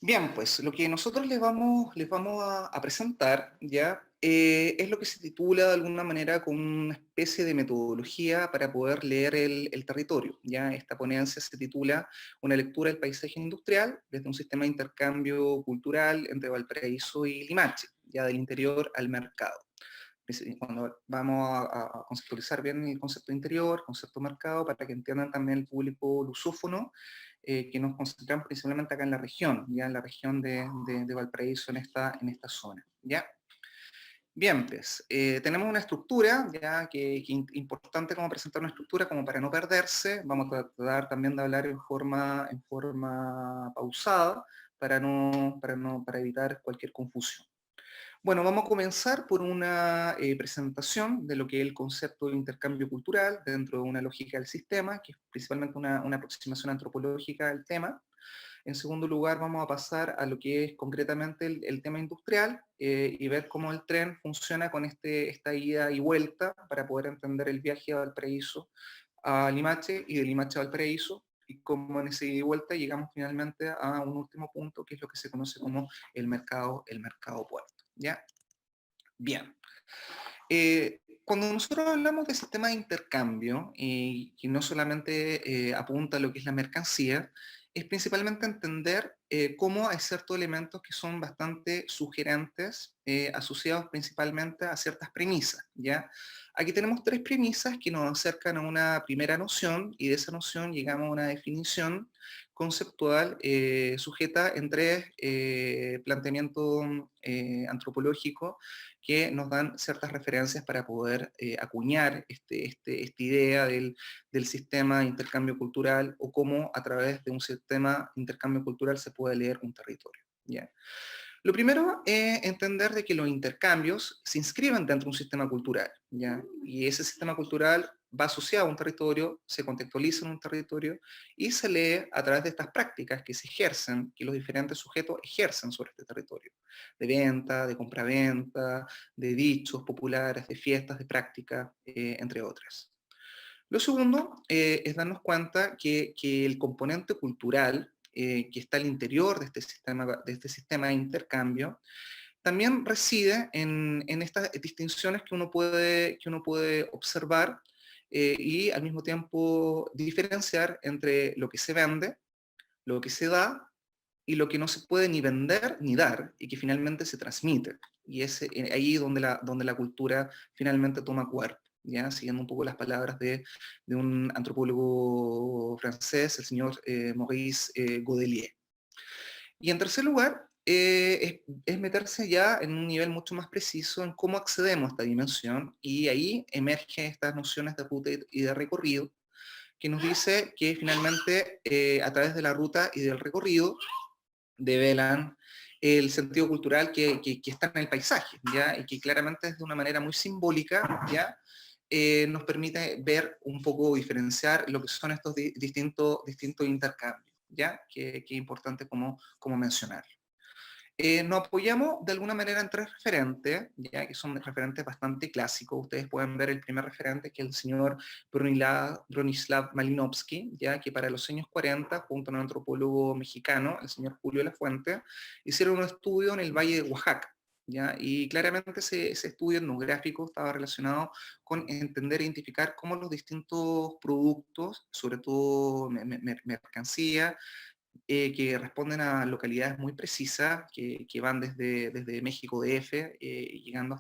Bien, pues lo que nosotros les vamos a presentar ya es lo que se titula de alguna manera como una especie de metodología para poder leer el territorio. Ya esta ponencia se titula Una lectura del paisaje industrial desde un sistema de intercambio cultural entre Valparaíso y Limache, ya del interior al mercado. Cuando vamos a conceptualizar bien el concepto interior, concepto mercado, para que entiendan también el público lusófono, que nos concentramos principalmente acá en la región, ya en la región de Valparaíso, en esta zona. ¿Ya? Bien, pues, tenemos una estructura, ya que importante como presentar una estructura, como para no perderse. Vamos a tratar también de hablar en forma pausada, para evitar cualquier confusión. Bueno, vamos a comenzar por una presentación de lo que es el concepto de intercambio cultural dentro de una lógica del sistema, que es principalmente una aproximación antropológica al tema. En segundo lugar, vamos a pasar a lo que es concretamente el tema industrial y ver cómo el tren funciona con esta ida y vuelta para poder entender el viaje de Valparaíso a Limache y de Limache a Valparaíso, y cómo en ese ida y vuelta llegamos finalmente a un último punto, que es lo que se conoce como el mercado puerto. ¿Ya? Bien. Cuando nosotros hablamos de sistema de intercambio, y que no solamente apunta a lo que es la mercancía, es principalmente entender cómo hay ciertos elementos que son bastante sugerentes, asociados principalmente a ciertas premisas, ¿ya? Aquí tenemos tres premisas que nos acercan a una primera noción, y de esa noción llegamos a una definición conceptual sujeta en tres planteamientos antropológicos que nos dan ciertas referencias para poder acuñar esta idea del sistema de intercambio cultural, o cómo a través de un sistema de intercambio cultural se puede leer un territorio. ¿Ya? Lo primero es entender de que los intercambios se inscriben dentro de un sistema cultural, ¿ya? Y ese sistema cultural va asociado a un territorio, se contextualiza en un territorio y se lee a través de estas prácticas que se ejercen, que los diferentes sujetos ejercen sobre este territorio, de venta, de compraventa, de dichos populares, de fiestas, de prácticas, entre otras. Lo segundo es darnos cuenta que el componente cultural que está al interior de este sistema de intercambio también reside en estas distinciones que uno puede observar y al mismo tiempo diferenciar entre lo que se vende, lo que se da y lo que no se puede ni vender ni dar, y que finalmente se transmite. Y es ahí donde la cultura finalmente toma cuerpo, ¿ya? Siguiendo un poco las palabras de un antropólogo francés, el señor Maurice Godelier. Y en tercer lugar, es meterse ya en un nivel mucho más preciso en cómo accedemos a esta dimensión, y ahí emergen estas nociones de ruta y de recorrido, que nos dice que finalmente a través de la ruta y del recorrido develan el sentido cultural que está en el paisaje, ¿ya? Y que claramente es de una manera muy simbólica, ¿ya? Nos permite ver un poco, diferenciar lo que son estos distintos intercambios, ¿ya? Que es importante como mencionar. Nos apoyamos de alguna manera en tres referentes, ya que son referentes bastante clásicos. Ustedes pueden ver el primer referente, que es el señor Bronislav Malinowski, ya que para los años 40, junto a un antropólogo mexicano, el señor Julio Lafuente, hicieron un estudio en el Valle de Oaxaca. ¿Ya? Y claramente ese estudio etnográfico estaba relacionado con entender e identificar cómo los distintos productos, sobre todo mercancía, que responden a localidades muy precisas, que van desde México DF, llegando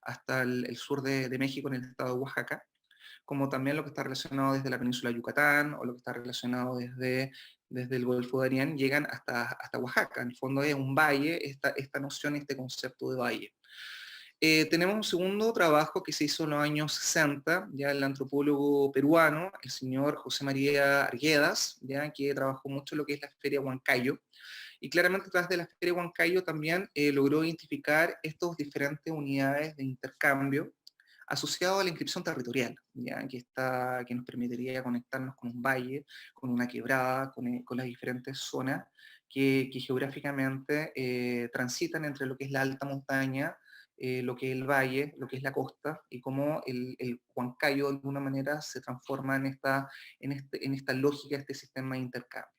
hasta el sur de México, en el estado de Oaxaca, como también lo que está relacionado desde la península de Yucatán, o lo que está relacionado desde el Golfo de Arián, llegan hasta Oaxaca. En el fondo es un valle, esta noción, este concepto de valle. Tenemos un segundo trabajo que se hizo en los años 60, ya el antropólogo peruano, el señor José María Arguedas, ya que trabajó mucho en lo que es la Feria Huancayo, y claramente a través de la Feria Huancayo también logró identificar estas diferentes unidades de intercambio asociado a la inscripción territorial, ¿ya? Que nos permitiría conectarnos con un valle, con una quebrada, con las diferentes zonas que geográficamente transitan entre lo que es la alta montaña, lo que es el valle, lo que es la costa, y cómo el Huancayo de alguna manera se transforma en esta lógica, este sistema de intercambio.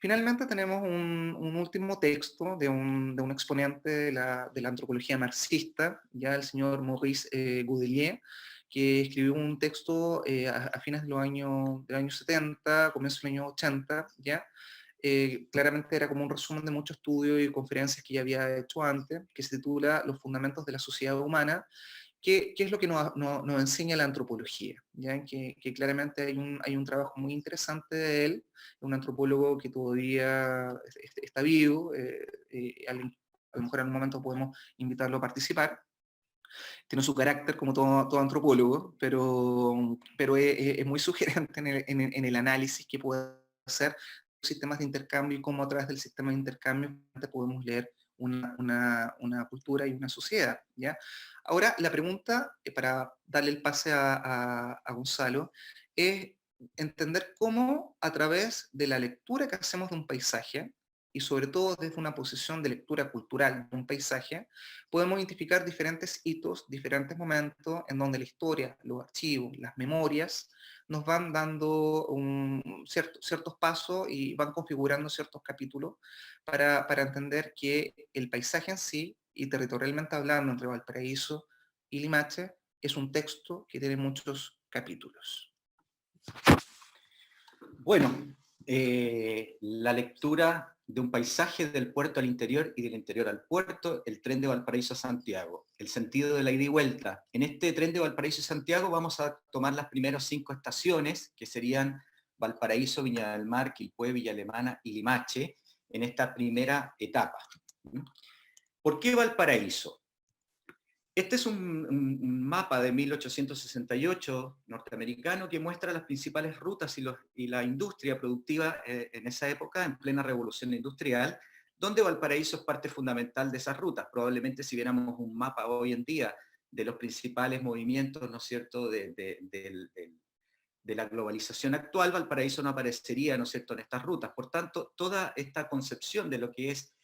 Finalmente tenemos un último texto de un exponente de la antropología marxista, ya el señor Maurice Gudelier, que escribió un texto a fines del año 70, comienzo del año 80, ¿ya? Claramente era como un resumen de muchos estudios y conferencias que ya había hecho antes, que se titula Los fundamentos de la sociedad humana, qué es lo que nos enseña la antropología, ¿ya? Que claramente hay un trabajo muy interesante de él, un antropólogo que todavía está vivo, a lo mejor en un momento podemos invitarlo a participar. Tiene su carácter como todo antropólogo, pero es muy sugerente en el análisis que puede hacer sistemas de intercambio y cómo a través del sistema de intercambio podemos leer una cultura y una sociedad, ¿ya? Ahora, la pregunta, para darle el pase a Gonzalo, es entender cómo a través de la lectura que hacemos de un paisaje, y sobre todo desde una posición de lectura cultural de un paisaje, podemos identificar diferentes hitos, diferentes momentos en donde la historia, los archivos, las memorias, nos van dando ciertos pasos y van configurando ciertos capítulos para entender que el paisaje en sí, y territorialmente hablando entre Valparaíso y Limache, es un texto que tiene muchos capítulos. Bueno, la lectura de un paisaje del puerto al interior y del interior al puerto, el tren de Valparaíso a Santiago, el sentido de la ida y vuelta. En este tren de Valparaíso a Santiago vamos a tomar las primeras 5 estaciones, que serían Valparaíso, Viña del Mar, Quilpué, Villa Alemana y Limache, en esta primera etapa. ¿Por qué Valparaíso? Este es un mapa de 1868 norteamericano que muestra las principales rutas y la industria productiva en esa época, en plena revolución industrial, donde Valparaíso es parte fundamental de esas rutas. Probablemente si viéramos un mapa hoy en día de los principales movimientos, ¿no es cierto?, de la globalización actual, Valparaíso no aparecería, ¿no es cierto?, en estas rutas. Por tanto, toda esta concepción de lo que es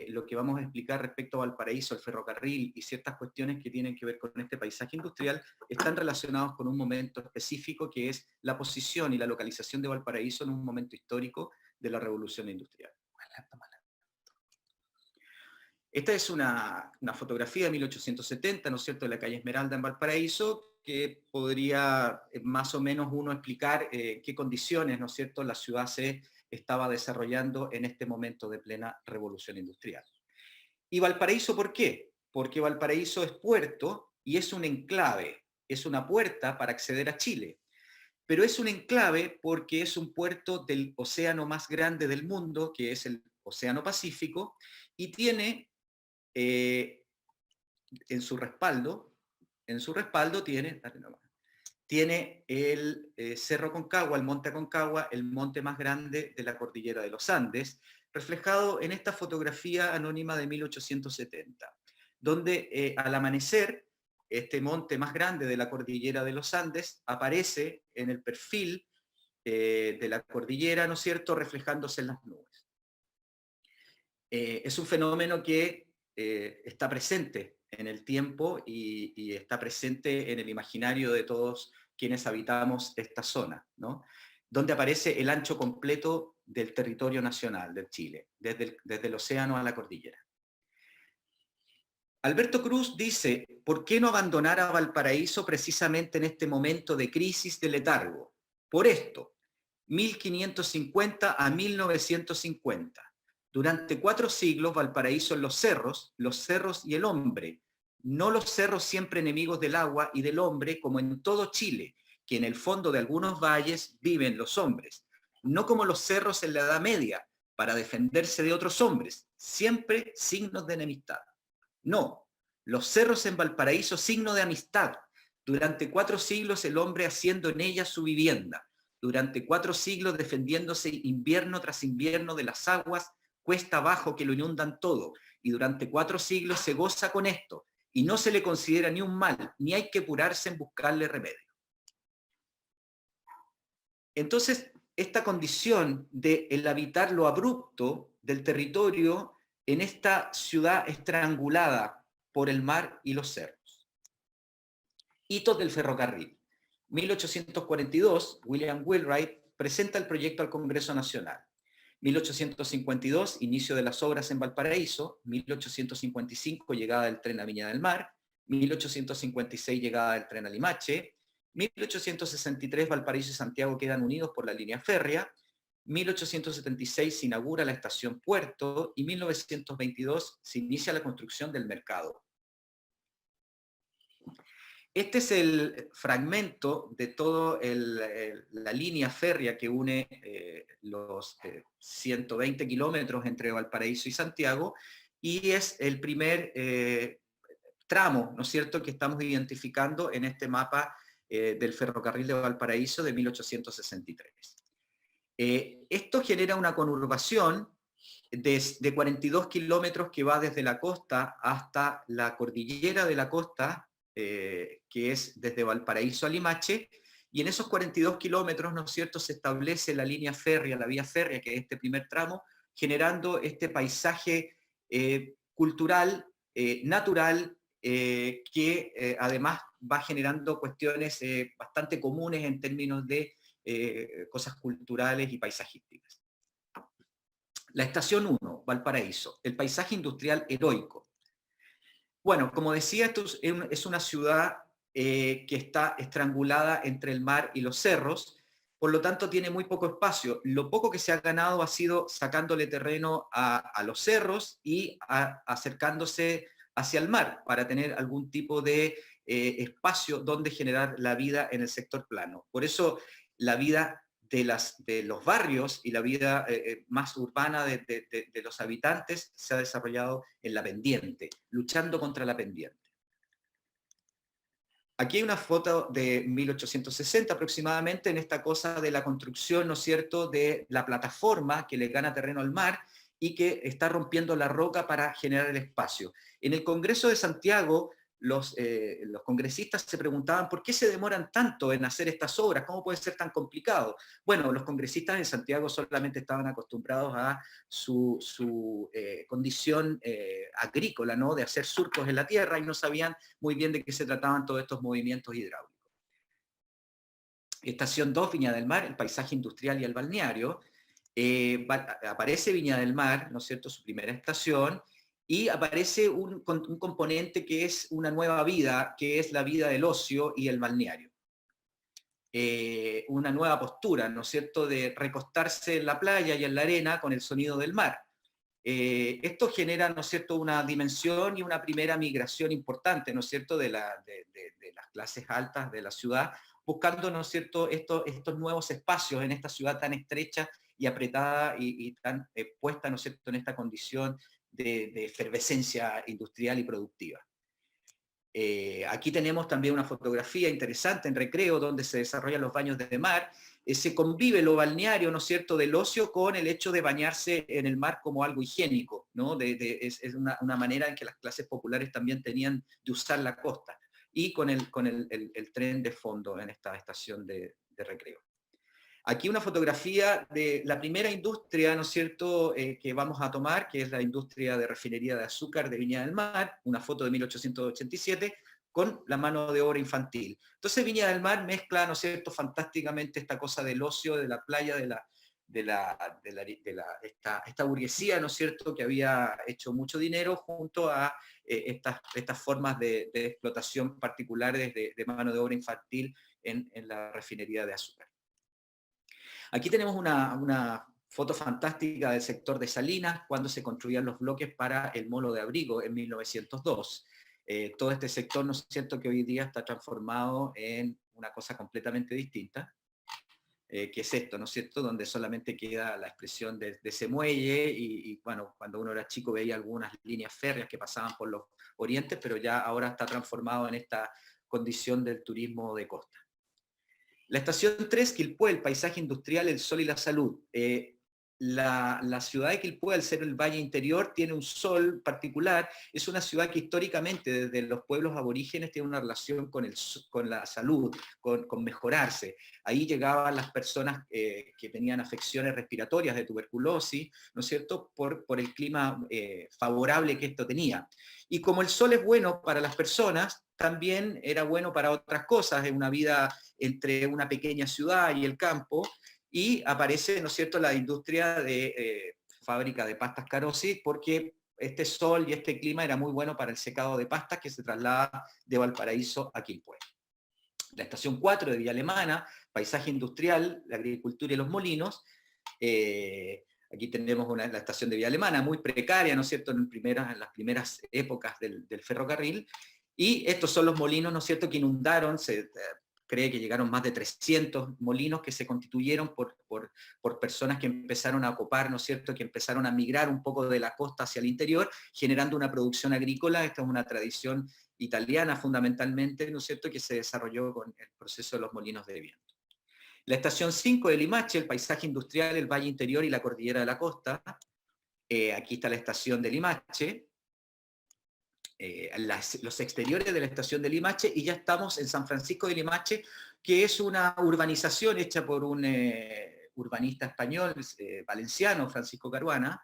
lo que vamos a explicar respecto a Valparaíso, el ferrocarril y ciertas cuestiones que tienen que ver con este paisaje industrial, están relacionados con un momento específico que es la posición y la localización de Valparaíso en un momento histórico de la revolución industrial. Esta es una fotografía de 1870, ¿no es cierto?, de la calle Esmeralda en Valparaíso, que podría más o menos uno explicar qué condiciones, ¿no es cierto?, la ciudad se estaba desarrollando en este momento de plena revolución industrial. ¿Y Valparaíso por qué? Porque Valparaíso es puerto y es un enclave, es una puerta para acceder a Chile. Pero es un enclave porque es un puerto del océano más grande del mundo, que es el Océano Pacífico, y tiene en su respaldo tiene el Cerro Aconcagua, el Monte Aconcagua, el monte más grande de la cordillera de los Andes, reflejado en esta fotografía anónima de 1870, donde al amanecer, este monte más grande de la cordillera de los Andes aparece en el perfil de la cordillera, ¿no es cierto?, reflejándose en las nubes. Es un fenómeno que está presente en el tiempo y está presente en el imaginario de todos quienes habitamos esta zona, ¿no?, donde aparece el ancho completo del territorio nacional de Chile, desde el océano a la cordillera. Alberto Cruz dice, ¿por qué no abandonar a Valparaíso precisamente en este momento de crisis, de letargo? Por esto, 1550 a 1950. Durante 4 siglos Valparaíso en los cerros y el hombre, no los cerros siempre enemigos del agua y del hombre como en todo Chile, que en el fondo de algunos valles viven los hombres, no como los cerros en la Edad Media, para defenderse de otros hombres, siempre signos de enemistad. No, los cerros en Valparaíso signo de amistad, durante 4 siglos el hombre haciendo en ellas su vivienda, durante 4 siglos defendiéndose invierno tras invierno de las aguas cuesta abajo que lo inundan todo, y durante 4 siglos se goza con esto, y no se le considera ni un mal, ni hay que apurarse en buscarle remedio. Entonces, esta condición de el habitar lo abrupto del territorio en esta ciudad estrangulada por el mar y los cerros. Hitos del ferrocarril. 1842, William Wheelwright presenta el proyecto al Congreso Nacional. 1852, inicio de las obras en Valparaíso. 1855, llegada del tren a Viña del Mar. 1856, llegada del tren a Limache. 1863, Valparaíso y Santiago quedan unidos por la línea férrea. 1876 se inaugura la estación Puerto y 1922 se inicia la construcción del mercado. Este es el fragmento de toda la línea férrea que une los 120 kilómetros entre Valparaíso y Santiago, y es el primer tramo, ¿no es cierto?, que estamos identificando en este mapa del ferrocarril de Valparaíso de 1863. Esto genera una conurbación de 42 kilómetros que va desde la costa hasta la cordillera de la costa, que es desde Valparaíso a Limache, y en esos 42 kilómetros, ¿no es cierto?, se establece la línea férrea, la vía férrea, que es este primer tramo, generando este paisaje cultural, natural, que además va generando cuestiones bastante comunes en términos de cosas culturales y paisajísticas. La estación 1, Valparaíso, el paisaje industrial heroico. Bueno, como decía, esto es una ciudad que está estrangulada entre el mar y los cerros, por lo tanto tiene muy poco espacio. Lo poco que se ha ganado ha sido sacándole terreno a los cerros y acercándose hacia el mar para tener algún tipo de espacio donde generar la vida en el sector plano. Por eso la vida de los barrios y la vida más urbana de los habitantes se ha desarrollado en la pendiente, luchando contra la pendiente. Aquí hay una foto de 1860 aproximadamente, en esta cosa de la construcción, ¿no es cierto?, de la plataforma que le gana terreno al mar y que está rompiendo la roca para generar el espacio. En el Congreso de Santiago, los congresistas se preguntaban por qué se demoran tanto en hacer estas obras, cómo puede ser tan complicado. Bueno, los congresistas de Santiago solamente estaban acostumbrados a su condición agrícola, ¿no?, de hacer surcos en la tierra, y no sabían muy bien de qué se trataban todos estos movimientos hidráulicos. Estación 2, Viña del Mar, el paisaje industrial y el balneario. Aparece Viña del Mar, ¿no es cierto?, su primera estación, y aparece un componente que es una nueva vida, que es la vida del ocio y el balneario. Una nueva postura, ¿no es cierto?, de recostarse en la playa y en la arena con el sonido del mar. Esto genera, ¿no es cierto?, una dimensión y una primera migración importante, ¿no es cierto?, de las clases altas de la ciudad, buscando, ¿no es cierto?, estos nuevos espacios en esta ciudad tan estrecha y apretada y tan puesta, ¿no es cierto?, en esta condición de efervescencia industrial y productiva. Aquí tenemos también una fotografía interesante en Recreo, donde se desarrollan los baños de mar. Se convive lo balneario, ¿no es cierto?, del ocio con el hecho de bañarse en el mar como algo higiénico, ¿no? Es una manera en que las clases populares también tenían de usar la costa, y con el tren de fondo en esta estación de Recreo. Aquí una fotografía de la primera industria, ¿no es cierto?, que vamos a tomar, que es la industria de refinería de azúcar de Viña del Mar, una foto de 1887, con la mano de obra infantil. Entonces Viña del Mar mezcla, ¿no es cierto?, fantásticamente esta cosa del ocio, de la playa, esta burguesía, ¿no es cierto?, que había hecho mucho dinero, junto a estas formas de explotación particulares de mano de obra infantil en la refinería de azúcar. Aquí tenemos una foto fantástica del sector de Salinas, cuando se construían los bloques para el molo de Abrigo en 1902. Todo este sector, ¿no es cierto?, que hoy día está transformado en una cosa completamente distinta, que es esto, ¿no es cierto?, donde solamente queda la expresión de ese muelle, y bueno, cuando uno era chico veía algunas líneas férreas que pasaban por los orientes, pero ya ahora está transformado en esta condición del turismo de costa. La estación 3, Quilpué, el paisaje industrial, el sol y la salud. La ciudad de Quilpué, al ser el valle interior, tiene un sol particular. Es una ciudad que históricamente, desde los pueblos aborígenes, tiene una relación con la salud, con mejorarse. Ahí llegaban las personas que tenían afecciones respiratorias, de tuberculosis, ¿no es cierto?, por el clima favorable que esto tenía. Y como el sol es bueno para las personas, también era bueno para otras cosas, en una vida entre una pequeña ciudad y el campo, y aparece, ¿no es cierto?, la industria de fábrica de pastas Carosi, porque este sol y este clima era muy bueno para el secado de pastas que se traslada de Valparaíso a Quilpué. La estación 4 de Villa Alemana, paisaje industrial, la agricultura y los molinos. Aquí tenemos la estación de Villa Alemana, muy precaria, ¿no es cierto?, en las primeras épocas del ferrocarril. Y estos son los molinos, ¿no es cierto?, que inundaron, se cree que llegaron más de 300 molinos que se constituyeron por personas que empezaron a ocupar, ¿no es cierto?, que empezaron a migrar un poco de la costa hacia el interior, generando una producción agrícola. Esta es una tradición italiana fundamentalmente, ¿no es cierto?, que se desarrolló con el proceso de los molinos de viento. La estación 5 de Limache, el paisaje industrial, el valle interior y la cordillera de la costa. Aquí está la estación de Limache, los exteriores de la estación de Limache, y ya estamos en San Francisco de Limache, que es una urbanización hecha por un urbanista español, valenciano, Francisco Caruana,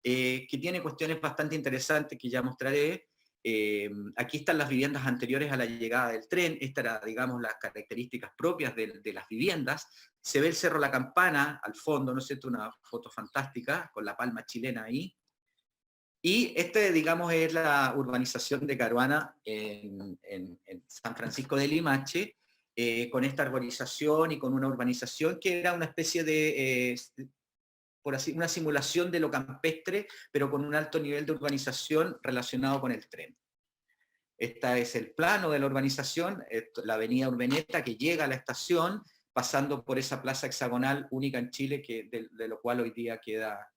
que tiene cuestiones bastante interesantes que ya mostraré. Aquí están las viviendas anteriores a la llegada del tren. Estas eran, digamos, las características propias de las viviendas. Se ve el Cerro La Campana al fondo, ¿no es cierto?, una foto fantástica, con la palma chilena ahí. Y digamos, es la urbanización de Caruana en San Francisco de Limache, con esta arborización y con una urbanización que era una especie de por así, una simulación de lo campestre, pero con un alto nivel de urbanización relacionado con el tren. Este es el plano de la urbanización, la avenida Urmeneta, que llega a la estación, pasando por esa plaza hexagonal única en Chile, de lo cual hoy día queda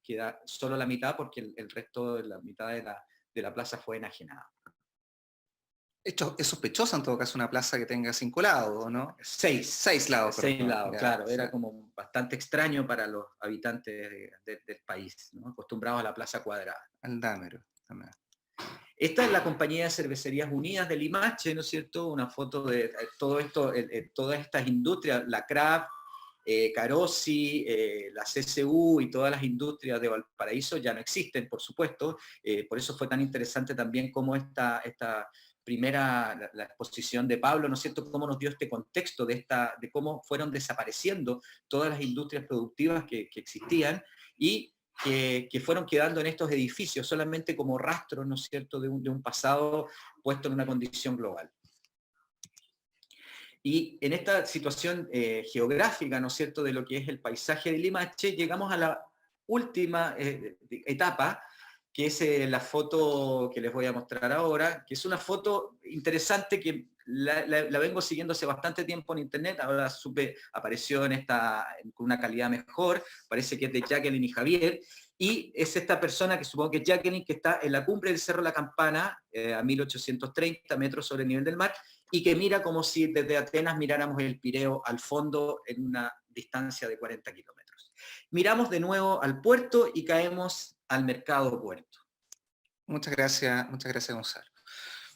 solo la mitad, porque el resto de la mitad de la plaza fue enajenada. Esto es sospechoso en todo caso una plaza que tenga 5 lados, ¿no? 6. 6 lados, perdón. 6 lados, Ya, claro. sí. Era como bastante extraño para los habitantes del país, ¿no?, acostumbrados a la plaza cuadrada. Aldamero también. Esta es la Compañía de Cervecerías Unidas de Limache, ¿no es cierto? Una foto de todo esto, todas estas industrias, la Kraft, Carosi, la CSU y todas las industrias de Valparaíso ya no existen, por supuesto. Por eso fue tan interesante también cómo esta primera, la exposición de Pablo, ¿no es cierto?, cómo nos dio este contexto de cómo fueron desapareciendo todas las industrias productivas que existían y que fueron quedando en estos edificios solamente como rastros, ¿no es cierto?, de un pasado puesto en una condición global. Y en esta situación geográfica, ¿no es cierto?, de lo que es el paisaje de Limache, llegamos a la última etapa, que es la foto que les voy a mostrar ahora, que es una foto interesante que la vengo siguiendo hace bastante tiempo en internet. Ahora apareció con una calidad mejor, parece que es de Jacqueline y Javier, y es esta persona, que supongo que es Jacqueline, que está en la cumbre del Cerro La Campana, a 1830 metros sobre el nivel del mar, y que mira como si desde Atenas miráramos el Pireo al fondo en una distancia de 40 kilómetros. Miramos de nuevo al puerto y caemos al mercado puerto. Muchas gracias, Gonzalo.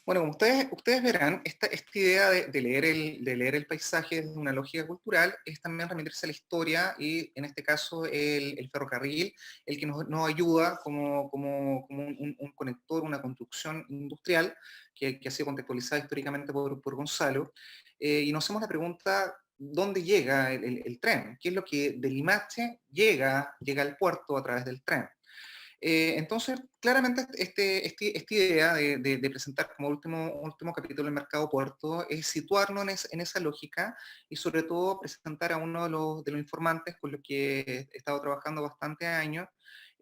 Bueno, como ustedes verán, esta idea de leer el paisaje desde una lógica cultural es también remitirse a la historia y, en este caso, el ferrocarril, el que nos ayuda como un conector, una construcción industrial que ha sido contextualizada históricamente por Gonzalo. Y nos hacemos la pregunta, ¿dónde llega el tren? ¿Qué es lo que de Limache llega al puerto a través del tren? Entonces, claramente esta idea de presentar como último capítulo el mercado puerto es situarnos en esa lógica y sobre todo presentar a uno de los informantes con los que he estado trabajando bastantes años,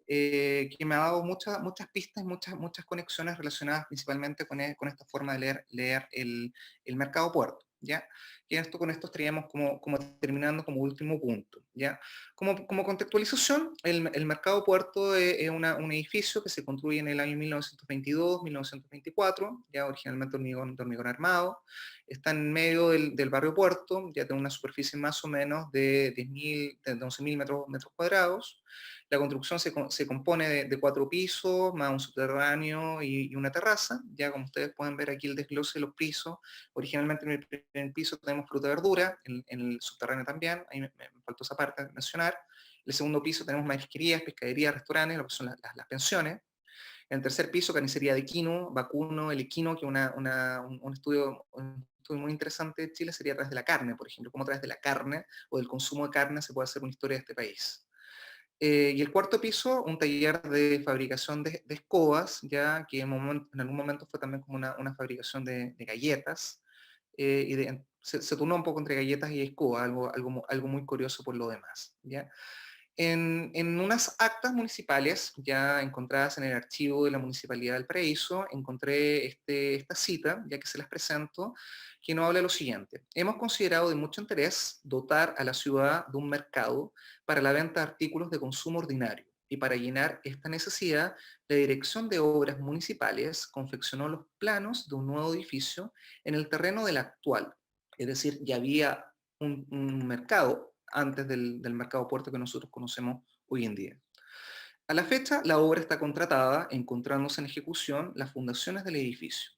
que me ha dado muchas pistas, muchas conexiones relacionadas principalmente con esta forma de leer el mercado puerto, ¿ya? Y con esto estaríamos como terminando como último punto, ¿ya? Como contextualización, el mercado puerto es un edificio que se construye en el año 1922-1924, ya originalmente de hormigón armado, está en medio del barrio Puerto, ya tiene una superficie más o menos de 11.000 metros cuadrados. La construcción se compone de 4 pisos, más un subterráneo y una terraza. Ya como ustedes pueden ver aquí el desglose de los pisos, originalmente en el primer piso tenemos fruta y verdura, en el subterráneo también, ahí me faltó esa parte de mencionar. En el segundo piso tenemos marisquerías, pescaderías, restaurantes, lo que son las pensiones. En el tercer piso, carnicería de equino, vacuno, el equino, que es un estudio muy interesante de Chile sería a través de la carne, por ejemplo, cómo a través de la carne o del consumo de carne se puede hacer una historia de este país. Y el cuarto piso, un taller de fabricación de escobas, ya que en algún momento fue también como una fabricación de galletas, se turnó un poco entre galletas y escoba, algo muy curioso por lo demás, ¿ya? En unas actas municipales, ya encontradas en el archivo de la Municipalidad del Paraíso, encontré esta cita, ya que se las presento, que nos habla de lo siguiente. Hemos considerado de mucho interés dotar a la ciudad de un mercado para la venta de artículos de consumo ordinario. Y para llenar esta necesidad, la Dirección de Obras Municipales confeccionó los planos de un nuevo edificio en el terreno del actual. Es decir, ya había un mercado antes del mercado puerto que nosotros conocemos hoy en día. A la fecha, la obra está contratada, encontrándose en ejecución las fundaciones del edificio.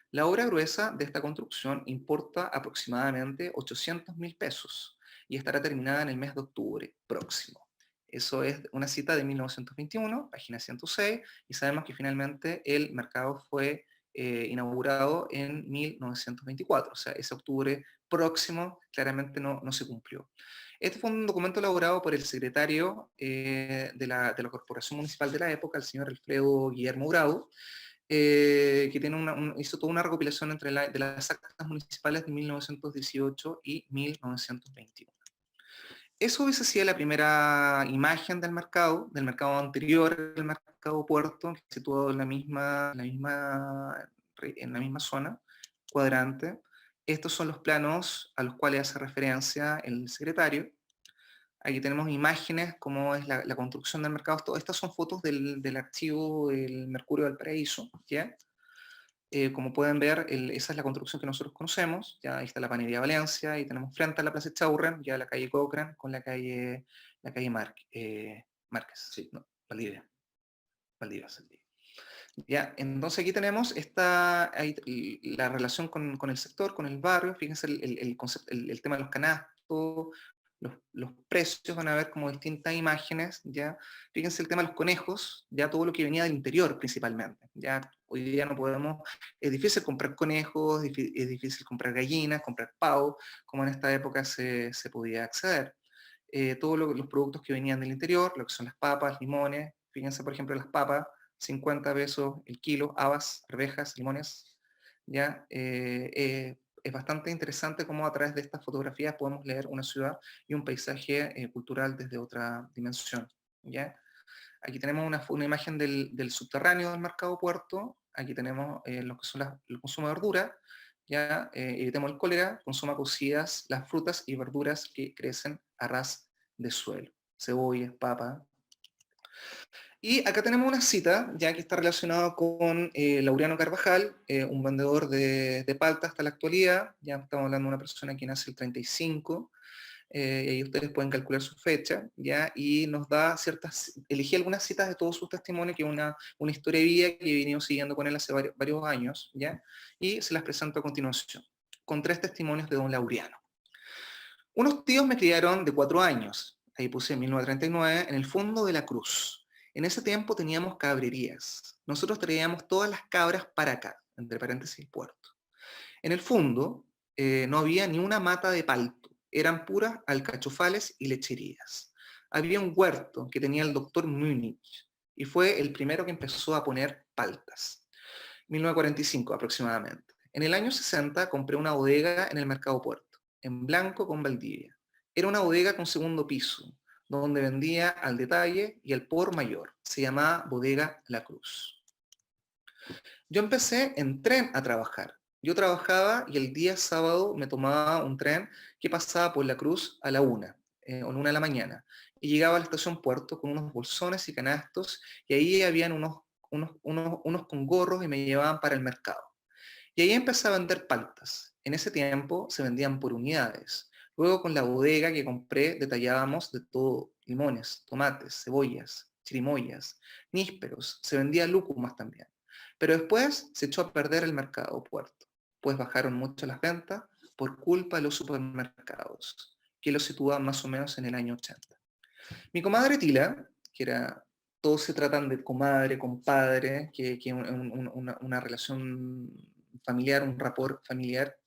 La obra gruesa de esta construcción importa aproximadamente 800.000 pesos y estará terminada en el mes de octubre próximo. Eso es una cita de 1921, página 106, y sabemos que finalmente el mercado fue inaugurado en 1924, o sea, ese octubre próximo claramente no se cumplió. Este fue un documento elaborado por el secretario de la Corporación Municipal de la época, el señor Alfredo Guillermo Bravo, que hizo toda una recopilación de las actas municipales de 1918 y 1921. Eso hubiese sido la primera imagen del mercado anterior al mercado puerto, situado en la misma zona, cuadrante. Estos son los planos a los cuales hace referencia el secretario. Aquí tenemos imágenes, cómo es la construcción del mercado. Estas son fotos del archivo del Mercurio del Paraíso, ¿ya? Como pueden ver, esa es la construcción que nosotros conocemos. Ya ahí está la Panería Valencia, y tenemos frente a la Plaza Chaurren, ya la calle Cochrane con la calle Márquez, Sí. no, Valdivia. Ya, entonces aquí tenemos la relación con el sector, con el barrio. Fíjense el tema de los canastos, los precios, van a ver como distintas imágenes, ya. Fíjense el tema de los conejos, ya todo lo que venía del interior principalmente. Ya hoy día no podemos, es difícil comprar conejos, es difícil comprar gallinas, comprar pavos, como en esta época se podía acceder. Todos los productos que venían del interior, lo que son las papas, limones, fíjense por ejemplo las papas, 50 pesos el kilo, habas, arvejas, limones, ya. Es bastante interesante cómo a través de estas fotografías podemos leer una ciudad y un paisaje cultural desde otra dimensión, ¿ya? Aquí tenemos una imagen del subterráneo del mercado puerto. Aquí tenemos lo que son el consumo de verdura, ¿ya? Evitemos el cólera, consuma cocidas las frutas y verduras que crecen a ras de suelo, cebollas, papa. Y acá tenemos una cita, ya que está relacionada con Laureano Carvajal, un vendedor de palta hasta la actualidad. Ya estamos hablando de una persona que nace el 35, y ahí ustedes pueden calcular su fecha, ¿ya? Y nos da elegí algunas citas de todos sus testimonios, que es una historia de vida que he venido siguiendo con él hace varios años, ¿ya? Y se las presento a continuación, con 3 testimonios de don Laureano. Unos tíos me criaron de 4 años, ahí puse 1939, en el fondo de la cruz. En ese tiempo teníamos cabrerías. Nosotros traíamos todas las cabras para acá, entre paréntesis, puerto. En el fondo no había ni una mata de palto, eran puras alcachofales y lecherías. Había un huerto que tenía el doctor Múnich, y fue el primero que empezó a poner paltas. 1945 aproximadamente. En el año 60 compré una bodega en el Mercado Puerto, en blanco con Valdivia. Era una bodega con segundo piso, donde vendía al detalle y al por mayor. Se llamaba Bodega La Cruz. Yo empecé en tren a trabajar. Yo trabajaba y el día sábado me tomaba un tren que pasaba por La Cruz a la 1, o la 1 de la mañana, y llegaba a la estación Puerto con unos bolsones y canastos, y ahí habían unos con gorros y me llevaban para el mercado. Y ahí empecé a vender paltas. En ese tiempo se vendían por unidades. Luego con la bodega que compré detallábamos de todo: limones, tomates, cebollas, chirimoyas, nísperos, se vendía lúcumas también. Pero después se echó a perder el mercado puerto, pues bajaron mucho las ventas por culpa de los supermercados, que lo situaban más o menos en el año 80. Mi comadre Tila, que era, todos se tratan de comadre, compadre, que una relación familiar, un rapport familiar,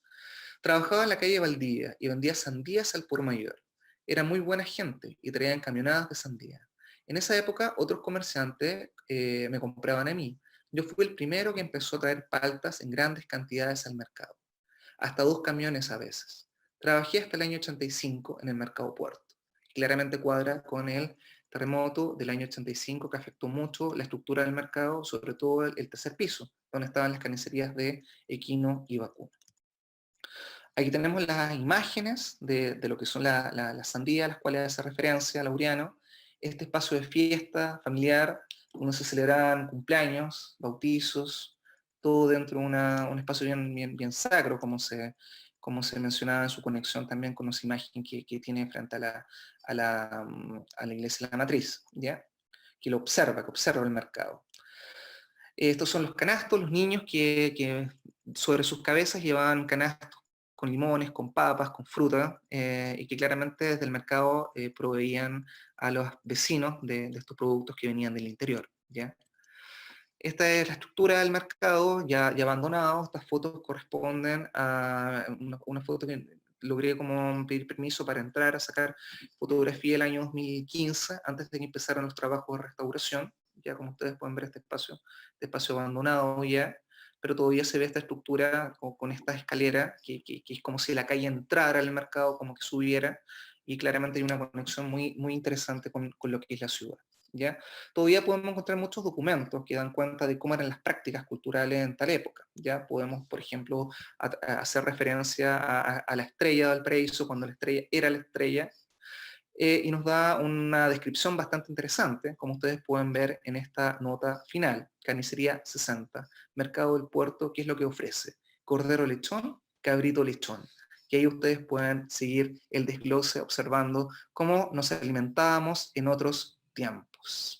Trabajaba en la calle Valdivia y vendía sandías al por mayor. Era muy buena gente y traían camionadas de sandía. En esa época, otros comerciantes me compraban a mí. Yo fui el primero que empezó a traer paltas en grandes cantidades al mercado, hasta 2 camiones a veces. Trabajé hasta el año 85 en el mercado Puerto. Claramente cuadra con el terremoto del año 85 que afectó mucho la estructura del mercado, sobre todo el tercer piso, donde estaban las carnicerías de Equino y Vacuno. Aquí tenemos las imágenes de lo que son las sandías a las cuales hace referencia Laureano. Este espacio de fiesta familiar, donde se celebraban cumpleaños, bautizos, todo dentro de un espacio bien sacro, como se mencionaba en su conexión también con esa imagen que tiene frente a la iglesia de la matriz, ¿ya? Que observa el mercado. Estos son los canastos, los niños que sobre sus cabezas llevaban canastos con limones, con papas, con fruta, y que claramente desde el mercado proveían a los vecinos de estos productos que venían del interior, ¿ya? Esta es la estructura del mercado ya abandonado. Estas fotos corresponden a una foto que logré como pedir permiso para entrar a sacar fotografía el año 2015, antes de que empezaran los trabajos de restauración. Ya como ustedes pueden ver este espacio abandonado ya, pero todavía se ve esta estructura con esta escalera, que es como si la calle entrara al mercado, como que subiera, y claramente hay una conexión muy interesante con lo que es la ciudad, ¿ya? Todavía podemos encontrar muchos documentos que dan cuenta de cómo eran las prácticas culturales en tal época. Ya podemos, por ejemplo, hacer referencia a la estrella de Valparaíso, cuando la estrella era la estrella, y nos da una descripción bastante interesante, como ustedes pueden ver en esta nota final. Carnicería 60, Mercado del Puerto, ¿qué es lo que ofrece? Cordero lechón, cabrito lechón. Y ahí ustedes pueden seguir el desglose observando cómo nos alimentábamos en otros tiempos.